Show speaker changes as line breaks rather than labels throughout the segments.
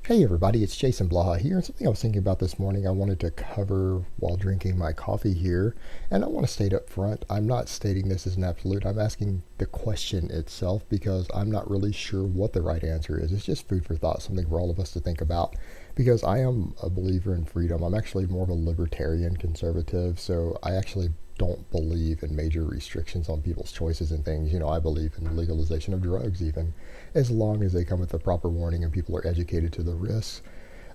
Hey everybody, it's Jason Blaha here, and something I was thinking about this morning I wanted to cover while drinking my coffee here. And I want to state up front, I'm not stating this as an absolute. I'm asking the question itself because I'm not really sure what the right answer is. It's just food for thought, something for all of us to think about. Because I am a believer in freedom. I'm actually more of a libertarian conservative, so I actually don't believe in major restrictions on people's choices and things. I believe in legalization of drugs, even as long as they come with the proper warning and people are educated to the risks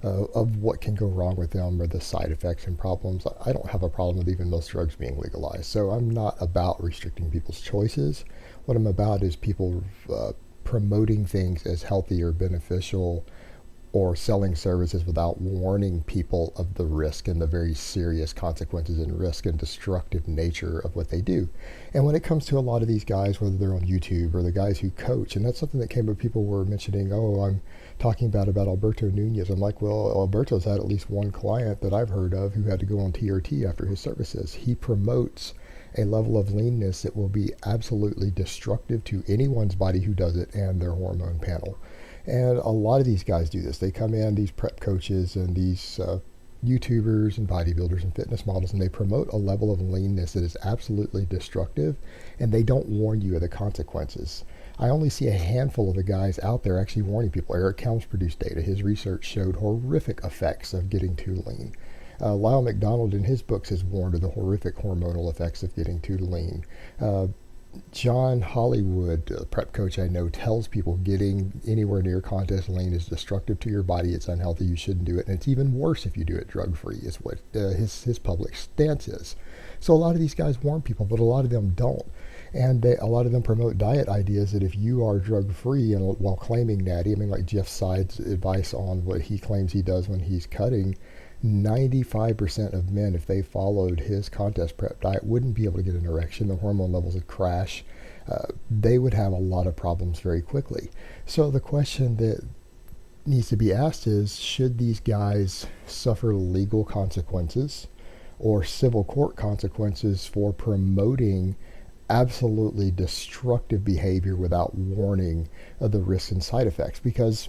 of what can go wrong with them or the side effects and problems. I don't have a problem with even most drugs being legalized. So I'm not about restricting people's choices. What I'm about is people promoting things as healthy or beneficial or selling services without warning people of the risk and the very serious consequences and risk and destructive nature of what they do. And when it comes to a lot of these guys, whether they're on YouTube or the guys who coach, and that's something that came up, people were mentioning, oh, I'm talking about Alberto Nunez. I'm like, well, Alberto's had at least one client that I've heard of who had to go on TRT after his services. He promotes a level of leanness that will be absolutely destructive to anyone's body who does it and their hormone panel. And a lot of these guys do this. They come in, these prep coaches and these YouTubers and bodybuilders and fitness models, and they promote a level of leanness that is absolutely destructive, and they don't warn you of the consequences. I only see a handful of the guys out there actually warning people. Eric Helms produced data. His research showed horrific effects of getting too lean. Lyle McDonald in his books has warned of the horrific hormonal effects of getting too lean. John Hollywood, a prep coach I know, tells people getting anywhere near contest lean is destructive to your body. It's unhealthy. You shouldn't do it, and it's even worse if you do it drug free. Is what his public stance is. So a lot of these guys warn people, but a lot of them don't, and a lot of them promote diet ideas that if you are drug free and while claiming natty, I mean like Jeff Side's advice on what he claims he does when he's cutting. 95% of men, if they followed his contest prep diet, wouldn't be able to get an erection. The hormone levels would crash. They would have a lot of problems very quickly. So the question that needs to be asked is, should these guys suffer legal consequences or civil court consequences for promoting absolutely destructive behavior without warning of the risks and side effects? Because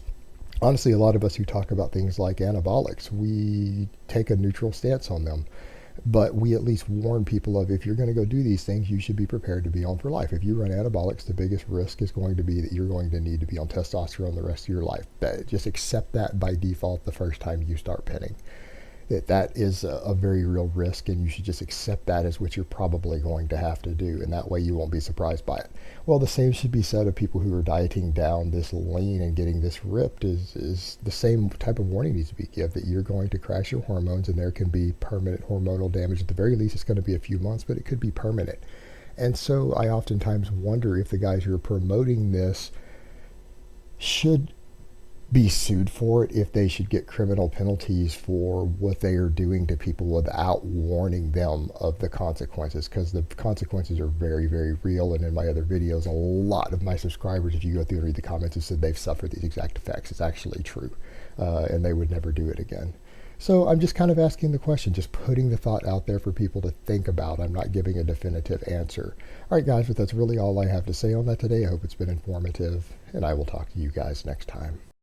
honestly, a lot of us who talk about things like anabolics, we take a neutral stance on them. But we at least warn people of, if you're going to go do these things, you should be prepared to be on for life. If you run anabolics, the biggest risk is going to be that you're going to need to be on testosterone the rest of your life. Just accept that by default the first time you start pinning. That is a very real risk, and you should just accept that as what you're probably going to have to do, and that way you won't be surprised by it. Well, the same should be said of people who are dieting down this lean and getting this ripped. Is the same type of warning needs to be given, that you're going to crash your hormones and there can be permanent hormonal damage. At the very least, it's going to be a few months, but it could be permanent. And so I oftentimes wonder if the guys who are promoting this should be sued for it, if they should get criminal penalties for what they are doing to people without warning them of the consequences, because the consequences are very, very real. And in my other videos, a lot of my subscribers, if you go through and read the comments, have said they've suffered these exact effects. It's actually true, and they would never do it again. So I'm just kind of asking the question, just putting the thought out there for people to think about. I'm not giving a definitive answer. All right, guys, but that's really all I have to say on that today. I hope it's been informative, and I will talk to you guys next time.